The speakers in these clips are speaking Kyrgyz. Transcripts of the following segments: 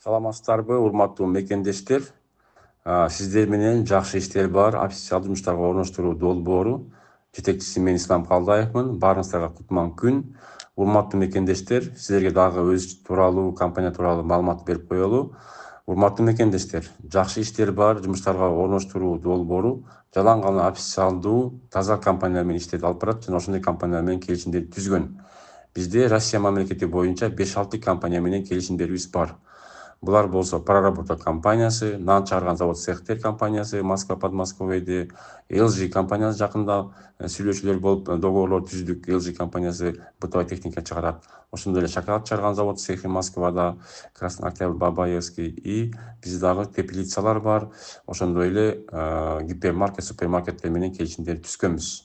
Саламатсыздарбы, урматтуу мекендештер. Сиздер менен жакшы иштер бар официалдуу жумуштарга орноштуруу долбоору жетекчиси мен Ислам Калдаевмин. Баарыңыздарга кутман күн. Урматтуу мекендештер, сиздерге дагы өз тууралуу, компания тууралуу маалымат берип коелу. Урматтуу мекендештер, жакшы иштер бар жумуштарга орноштуруу долбоору жалаң гана официалдуу таза компаниялар менен иштеп алып барат жана ошондой компаниялар менен келишимдерди түзгөн. Бизде Россия мамлекети боюнча 5-6 компания менен келишимдерибиз бар. Булар болсо проработка компаниясы, нан чыгарган завод цехтер компаниясы, Москва Подмосковьеде, LG компаниясы жакында сүйлөшүүлөр болуп договорлор түздүк. LG компаниясы бытовая техника чыгарат. Ошондой эле шоколад чыгарган завод цехи Москвада, Красный Октябрь, Бабаевский и бизде дагы теплицалар бар. Ошондой эле гипермаркет, супермаркеттер менен келишимдер түзгөнбүз.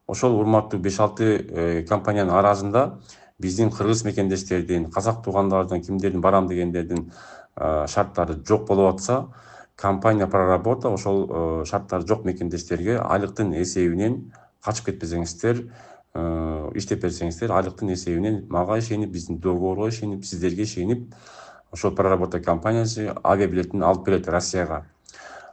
Ошол урматтуу 5-6 компаниянын арасында биздин кыргыз мекендештердин, казак туугандардын, кимдердин барам дегендердин шарттары жок болуп атса, компания проработа ошол шарттары жок мекендештерге айлыктын эсебинен качып кетпесеңиздер, иштеп берсеңиздер, айлыктын эсебинен мага ишенип, биздин договорго ишенип, сиздерге ишенип, ошол проработа компаниясы авиабилетин алып берет Россияга.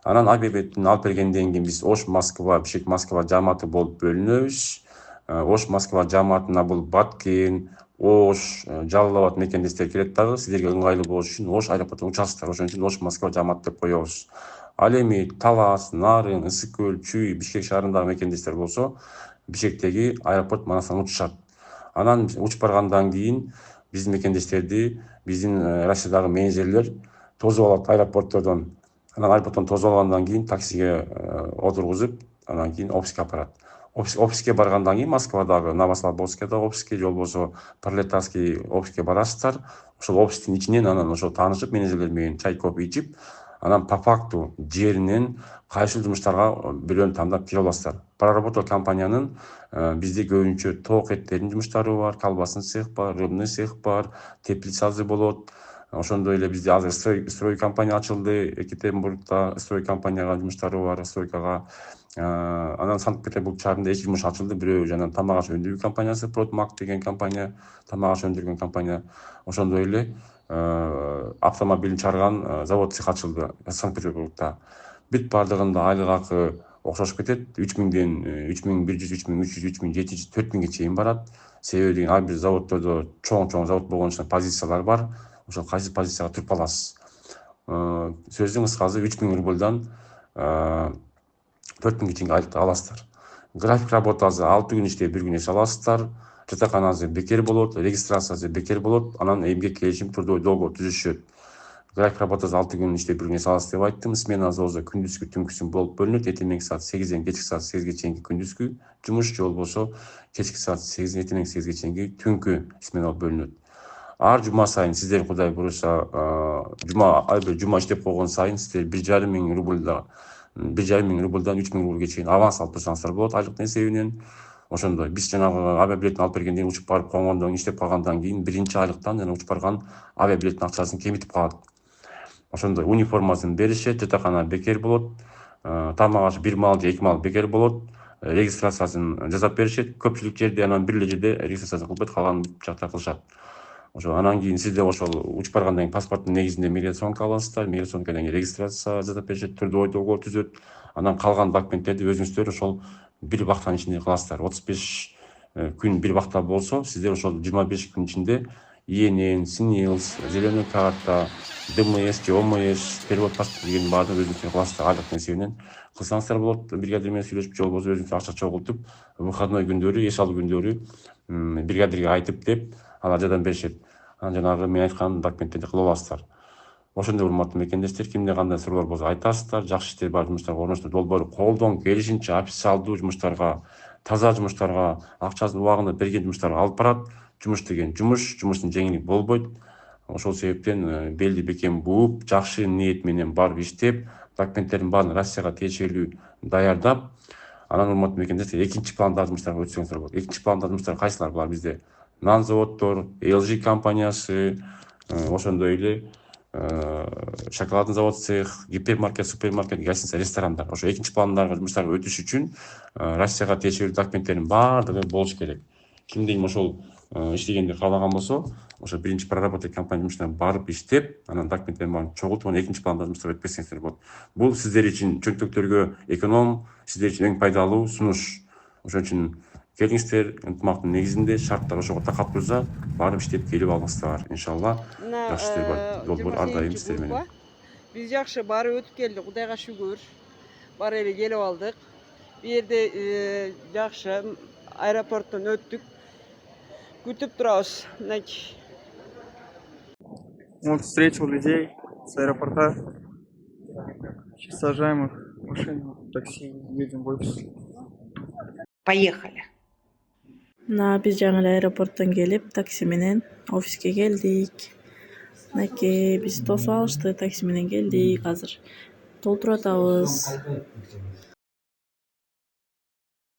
Анан авиабилетин алып бергенден кийин биз Ош Москва, Бишкек Москва жааматы болуп бөлүнөбүз. Ош Москва жааматына бул Баткен, Ош, Жалал Абад мекендештер келет дагы. Сиздерге ыңгайлуу болуш үчүн Ош аэропортуна учасыздар. Ошон үчүн Ош Москва жаамат деп коебуз. Ал эми Талас, Нарын, Ысык көл, Чүй, Бишкек шаарындагы мекендештер болсо, Бишкектеги аэропорт манасынан учушат. Анан учуп баргандан кийин биздин мекендештерди биздин Россиядагы менеджерлер тосуп алат аэропорттордон. Анан аэропорттон тосуп алгандан кийин таксиге отургузуп, анан кийин офиске апарат. Офиске баргандан кийин Москвадагы Новослободскдагы офиске же болбосо Пролетарский офиске барасыздар. Ошол офистин ичинен анан ошол таанышып менеджерлер менен чай кофе ичип, анан по факту жеринен кайсыл жумуштарга бирөөнү тандап кире аласыздар. Проработка компаниянын бизде көбүнчө тоок эттердин жумуштары бар, колбасный цех бар, рыбный цех бар, теплицасы болот. Ошондой эле бизде азыр строй компания ачылды, Екатеринбургда строй компанияга жумуштары бар, стройкага. Анан Санкт-Петербург шаарында 2 жумуш ачылды. Бирөө жана тамак аш өндүрүү компаниясы, Продмак деген компания, тамак аш өндүргөн компания. Ошондой эле автомобилин чыгарган завод цех ачылды Санкт-Петербургда. Бүт бардыгында айлык акы окшошуп кетет. 3000ден 3100, 3300, 3700, 4000ге чейин барат. Себеби ар бир заводдордо чоң завод болгон үчүн позициялар бар. Ошол кайсы позицияга туруп аласыз. Сөздүн кыскасы 3000 рубльдан 4000ге чейин айлыкты аласыздар. График работасы 6 күн иштеп 1 күн эш аласыздар. Жатаканасы бекер болот, регистрациясы бекер болот. Анан эмгек келишим трудовой договор түзүшөт. График работасы 6 күн иштеп 1 күн эш аласыз деп айттым. Сменасы болсо күндүзгү, түнкүсүн болуп бөлүнөт. Эртең саат 8ден кечки саат 8ге чейинки күндүзгү жумуш, же болбосо кечки саат 8ден эртең 8ге чейинки түнкү смена болуп бөлүнөт. Ар жума сайын сиздер Кудай буюрса, ар бир жума иштеп койгон сайын сиздер 1,5 рубльдан 3000 рубльге чейин аванс алып турсаңыздар болот айлыктын эсебинен. Ошондой биз жанагы авиабилетин алып бергенден учуп барып коңгондон иштеп калгандан кийин биринчи айлыктан жана учуп барган авиабилеттин акчасын кемитип калат. Ошондой униформасын беришет, жатакана бекер болот, тамак аш 1 маал же 2 маал бекер болот, регистрациясын жасап беришет. Көпчүлүк жерде анан бир эле жерде регистрациясын кылбайт, калган жакта кылышат. Ошо анан кийин сизде ошол учуп баргандан кийин паспорттун негизинде миграционка аласыздар, миграционкадан кийин регистрация жасап беришет, трудовой договор түзөт. Анан калган документтерди өзүңүздөр ошол бир убактын ичинде кыласыздар. 35 күн бир убакта болсо, сиздер ошол 25 күн ичинде ИНН, СНИЛС, зеленый карта, ДМС, ОМС, перевод паспорт деген баардыгын өзүңүздөр кыласыздар. Айлыктын эсебинен кылсаңыздар болот. Бригадир менен сүйлөшүп, же болбосо өзүңүз акча чогултуп, выходной күндөрү, эш алуу күндөрү бригадирге айтып деп, алар жардам беришет. Анан жанагы мен айткан документтерди кылып аласыздар. Ошондой урматтуу мекендештер, кимде кандай суроолор болсо айтасыздар. Жакшы иштер бар жумуштарга орноштуруу долбоору колдон келишинче официалдуу жумуштарга, таза жумуштарга, акчасын убагында берген жумуштарга алып барат. Жумуш деген жумуштун жеңилик болбойт. Ошол себептен белди бекем бууп, жакшы ниет менен барып иштеп, документтердин баарын Россияга тиешелүү даярдап, анан урматтуу мекендештер, экинчи пландагы жумуштарга өтсөңүздөр болот. Экинчи пландагы жумуштар кайсылар булар бизде? Нан заводдор, LG компаниясы, ошондой эле шоколадный завод цех, гипермаркет, супермаркет, гостиница, ресторандар. Ошо экинчи пландагы жумуштарга өтүш үчүн Россияга тиешелүү документтердин баардыгы болуш керек. Кимдин ошол иштегенди каалаган болсо ошо биринчи проработка компания жумушуна барып иштеп, анан документтерин баарын чогултуп, анан экинчи планда жумуштар өткөрсөңүздөр болот. Бул сиздер үчүн чөнтөктөргө эконом, сиздер үчүн эң пайдалуу сунуш. Ошон үчүн келиңиздер, ынтымактын негизинде шарттар ошого такап турса, барып иштеп келип алыңыздар. Иншалла жакшы иштер бар. Жол бор ар дайым сиздер менен. Биз жакшы барып өтүп келдик, Кудайга шүгүр. Бар эле келип алдык. Bu yerde жакшы аэропорттон өттүк. Күтүп турабыз. Вот встретил людей с аэропорта. Сейчас сажаем их в машину, такси, едем в офис. Поехали. Биз жаңы эле аэропорттон келип, такси менен офиске келдик. Биз тосуп алышты, такси менен келдик. Азыр толтуруп атабыз.